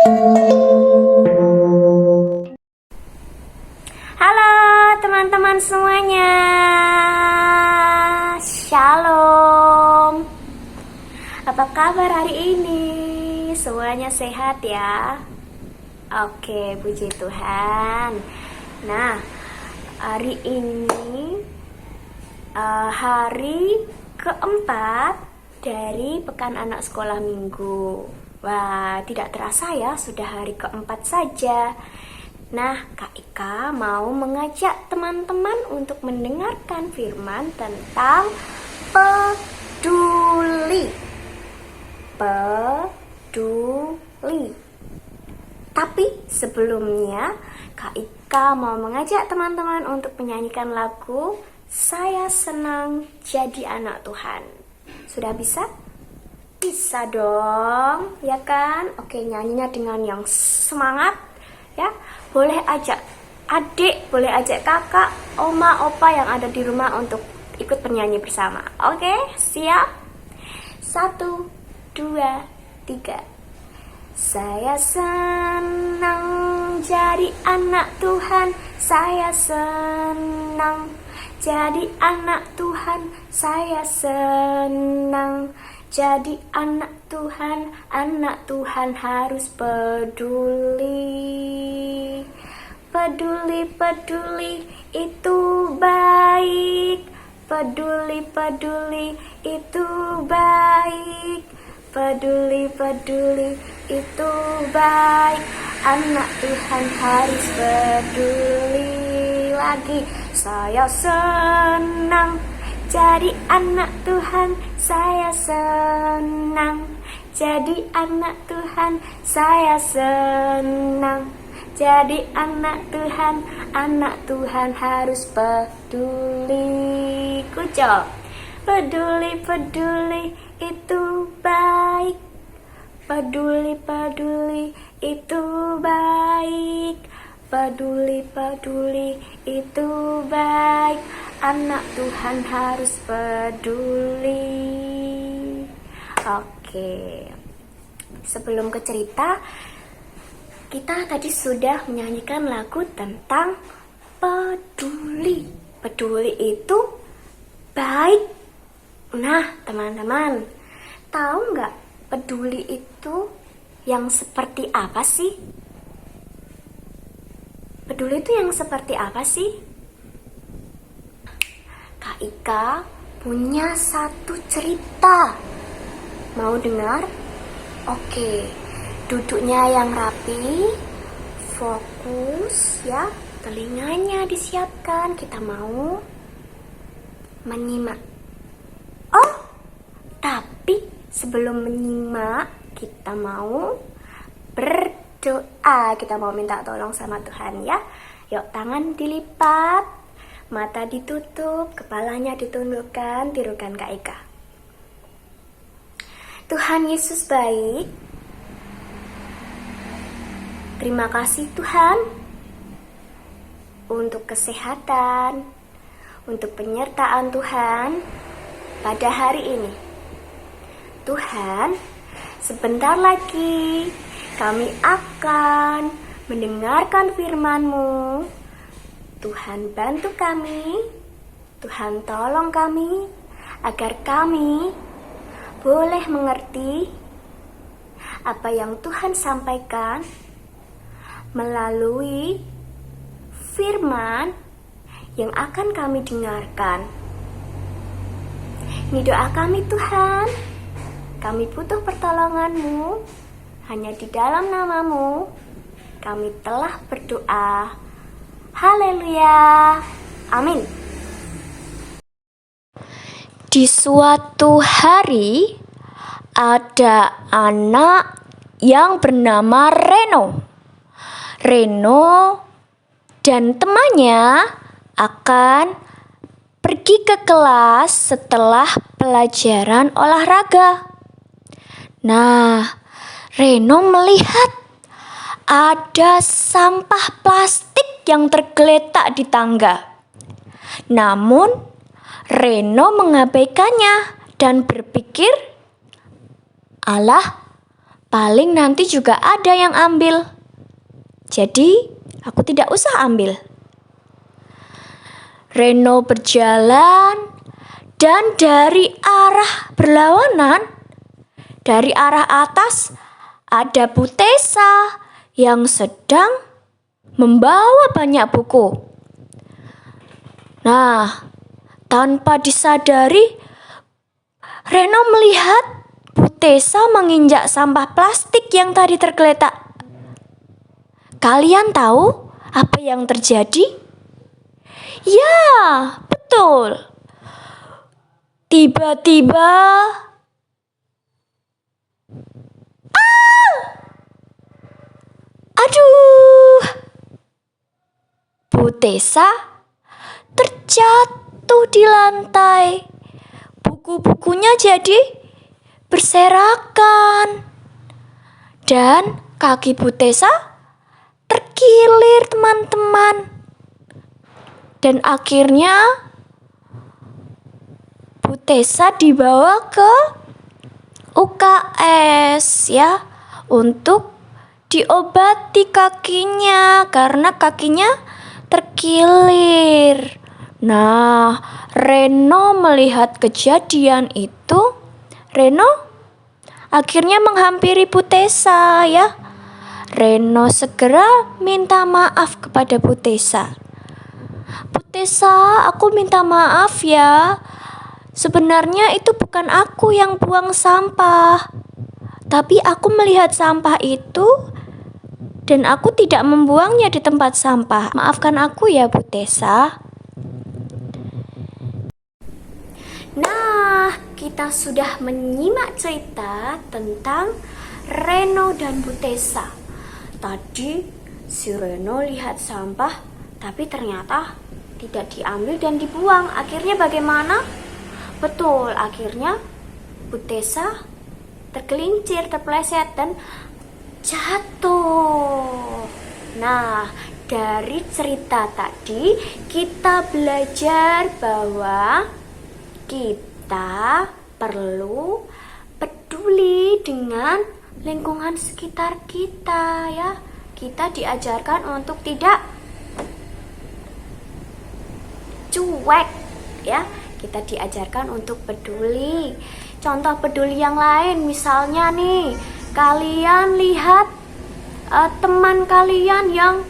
Halo teman-teman semuanya, Shalom. Apa kabar hari ini? Semuanya sehat ya? Oke, puji Tuhan. Nah, hari ini hari keempat dari Pekan Anak Sekolah Minggu. Wah, tidak terasa ya, sudah hari keempat saja. Nah, Kak Ika mau mengajak teman-teman untuk mendengarkan firman tentang peduli. Peduli. Tapi sebelumnya, Kak Ika mau mengajak teman-teman untuk menyanyikan lagu Saya Senang Jadi Anak Tuhan. Sudah bisa? Bisa dong, ya kan? Oke, nyanyinya dengan yang semangat, ya. Boleh ajak adik, boleh ajak kakak, oma, opa yang ada di rumah untuk ikut bernyanyi bersama. Oke, siap? 1, 2, 3. Saya senang jadi anak Tuhan. Saya senang jadi anak Tuhan. Saya senang jadi anak Tuhan. Anak Tuhan harus peduli. Peduli, peduli itu baik. Peduli, peduli itu baik. Peduli, peduli itu baik. Anak Tuhan harus peduli lagi. Saya senang jadi anak Tuhan. Saya senang jadi anak Tuhan. Saya senang jadi anak Tuhan. Anak Tuhan harus peduli. Kucok. Peduli, peduli itu baik. Peduli, peduli itu baik. Peduli, peduli itu baik. Anak Tuhan harus peduli. Oke. Sebelum ke cerita, kita tadi sudah menyanyikan lagu tentang peduli. Peduli itu baik. Nah, teman-teman, tahu nggak peduli itu yang seperti apa sih? Peduli itu yang seperti apa sih? Kak Ika punya satu cerita. Mau dengar? Oke, duduknya yang rapi, fokus ya, telinganya disiapkan. Kita mau menyimak. Oh, tapi sebelum menyimak, kita mau berdoa. Kita mau minta tolong sama Tuhan ya. Yuk, tangan dilipat, mata ditutup, kepalanya ditundukkan, tirukan Kak Ika. Tuhan Yesus baik. Terima kasih Tuhan untuk kesehatan, untuk penyertaan Tuhan pada hari ini. Tuhan, sebentar lagi kami akan mendengarkan firman-Mu. Tuhan bantu kami, Tuhan tolong kami, agar kami boleh mengerti apa yang Tuhan sampaikan melalui firman yang akan kami dengarkan. Ini doa kami Tuhan, kami butuh pertolongan-Mu, hanya di dalam nama-Mu kami telah berdoa. Haleluya, amin. Di suatu hari ada anak yang bernama Reno. Reno dan temannya akan pergi ke kelas setelah pelajaran olahraga. Nah, Reno melihat ada sampah plastik yang tergeletak di tangga. Namun, Reno mengabaikannya dan berpikir, "Alah, Paling nanti juga ada yang ambil. Jadi, aku tidak usah ambil. Reno berjalan dan dari arah berlawanan, dari arah atas ada Bu Tessa yang sedang membawa banyak buku. Nah, tanpa disadari, Reno melihat Bu Tessa menginjak sampah plastik yang tadi tergeletak. Kalian tahu apa yang terjadi? Ya, betul. Tiba-tiba, aduh, Bu Tessa terjatuh di lantai. Buku-bukunya jadi berserakan. Dan kaki Bu Tessa terkilir, teman-teman. Dan akhirnya Bu Tessa dibawa ke UKS ya, untuk diobati kakinya karena kakinya terkilir. Nah, Reno melihat kejadian itu, Reno akhirnya menghampiri Bu Tessa ya. Reno segera minta maaf kepada Bu Tessa. Bu Tessa, aku minta maaf ya. Sebenarnya itu bukan aku yang buang sampah, tapi aku melihat sampah itu dan aku tidak membuangnya di tempat sampah. Maafkan aku ya, Bu Tessa. Nah, kita sudah menyimak cerita tentang Reno dan Bu Tessa. Tadi si Reno lihat sampah, tapi ternyata tidak diambil dan dibuang. Akhirnya bagaimana? Betul, akhirnya Bu Tessa tergelincir, terpleset dan jatuh. Nah, dari cerita tadi kita belajar bahwa kita perlu peduli dengan lingkungan sekitar kita ya. Kita diajarkan untuk tidak cuek ya. Kita diajarkan untuk peduli. Contoh peduli yang lain, misalnya nih, kalian lihat teman kalian yang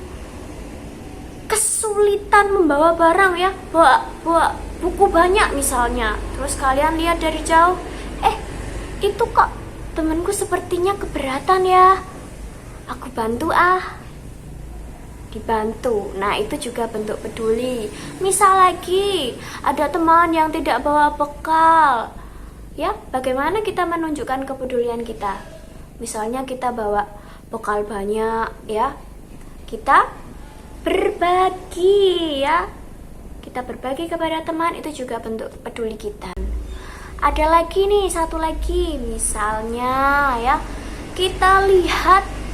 kesulitan membawa barang ya, bawa buku banyak misalnya. Terus kalian lihat dari jauh, itu kok temanku sepertinya keberatan ya, aku bantu dibantu. Nah, itu juga bentuk peduli. Misal lagi ada teman yang tidak bawa bekal ya, bagaimana kita menunjukkan kepedulian kita? Misalnya kita bawa bekal banyak ya, kita berbagi ya, kita berbagi kepada teman, itu juga bentuk peduli kita. Ada lagi nih, satu lagi, misalnya ya, kita lihat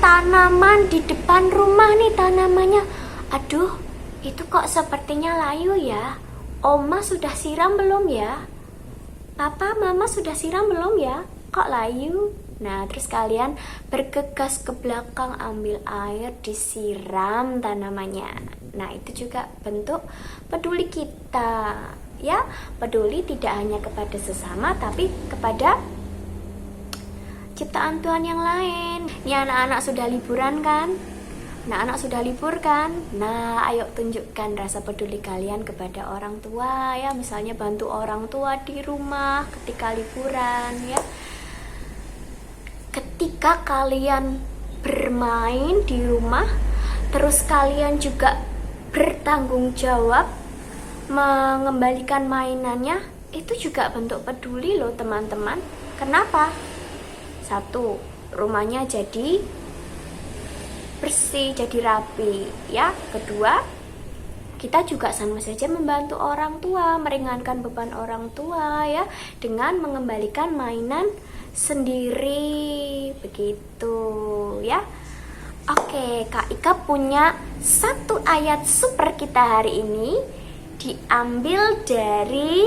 tanaman di depan rumah nih, tanamannya, aduh, itu kok sepertinya layu ya. Oma sudah siram belum ya? Papa, mama sudah siram belum ya? Kok layu? Nah, terus kalian bergegas ke belakang, ambil air, disiram tanamannya. Nah, itu juga bentuk peduli kita ya. Peduli tidak hanya kepada sesama, tapi kepada ciptaan Tuhan yang lain. Nih anak-anak sudah liburan kan? Anak-anak sudah libur kan? Nah, ayo tunjukkan rasa peduli kalian kepada orang tua ya. Misalnya bantu orang tua di rumah ketika liburan ya. Ketika kalian bermain di rumah, terus kalian juga bertanggung jawab mengembalikan mainannya, itu juga bentuk peduli loh teman-teman. Kenapa? Satu, rumahnya jadi bersih, jadi rapi ya. Kedua, kita juga sama saja membantu orang tua, meringankan beban orang tua ya, dengan mengembalikan mainan sendiri, begitu ya. Oke, Kak Ika punya satu ayat super kita hari ini, diambil dari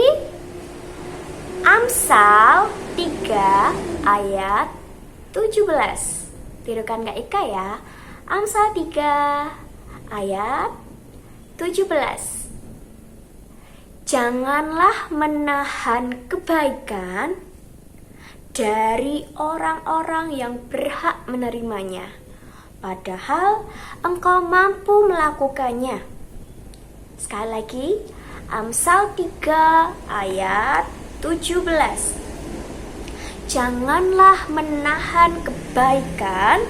Amsal 3 ayat 17. Tirukan Kak Ika ya. Amsal 3 ayat 17. Janganlah menahan kebaikan dari orang-orang yang berhak menerimanya, padahal engkau mampu melakukannya. Sekali lagi, Amsal 3 ayat 17. Janganlah menahan kebaikan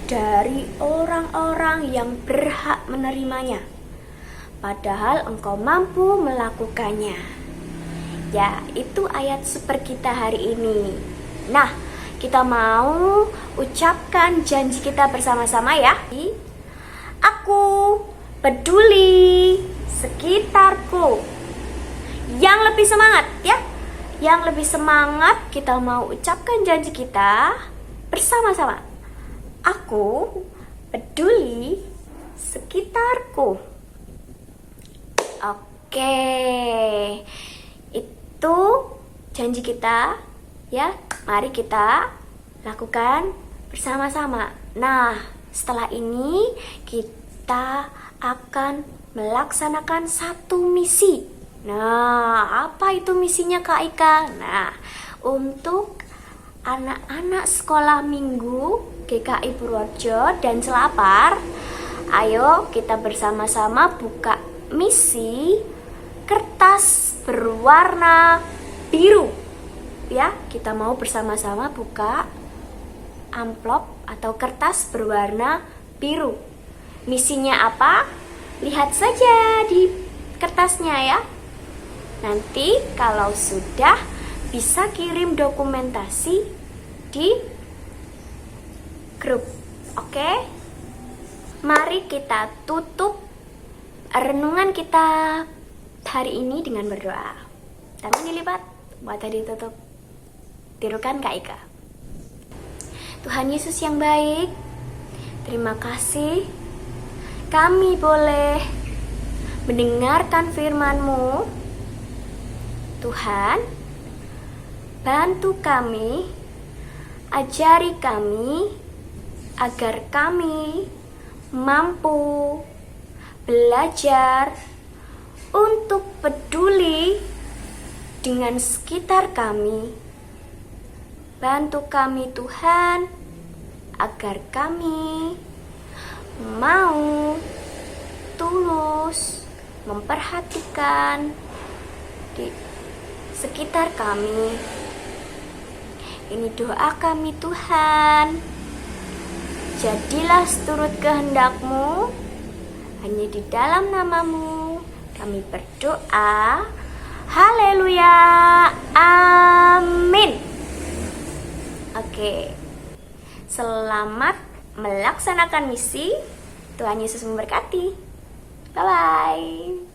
dari orang-orang yang berhak menerimanya, padahal engkau mampu melakukannya. Ya, itu ayat super kita hari ini. Nah, kita mau ucapkan janji kita bersama-sama ya. Aku peduli sekitarku. Yang lebih semangat ya. Yang lebih semangat, kita mau ucapkan janji kita bersama-sama. Aku peduli sekitarku. Oke, itu janji kita ya. Mari kita lakukan bersama-sama. Nah, setelah ini kita akan melaksanakan satu misi. Nah, apa itu misinya Kak Ika? Nah, untuk anak-anak sekolah minggu GKI Purworejo dan Selapar, ayo kita bersama-sama buka misi kertas berwarna biru. Ya, kita mau bersama-sama buka amplop atau kertas berwarna biru. Misinya apa? Lihat saja di kertasnya ya. Nanti kalau sudah bisa kirim dokumentasi di grup. Oke? Mari kita tutup renungan kita hari ini dengan berdoa. Tangan dilipat, mata ditutup. Tirukan Kak Ika. Tuhan Yesus yang baik, terima kasih kami boleh mendengarkan firman-Mu. Tuhan, bantu kami, ajari kami agar kami mampu belajar untuk peduli dengan sekitar kami. Bantu kami Tuhan, agar kami mau tulus memperhatikan di sekitar kami. Ini doa kami Tuhan. Jadilah seturut kehendak-Mu, hanya di dalam nama-Mu kami berdoa. Haleluya, amin. Oke, selamat melaksanakan misi. Tuhan Yesus memberkati. Bye-bye.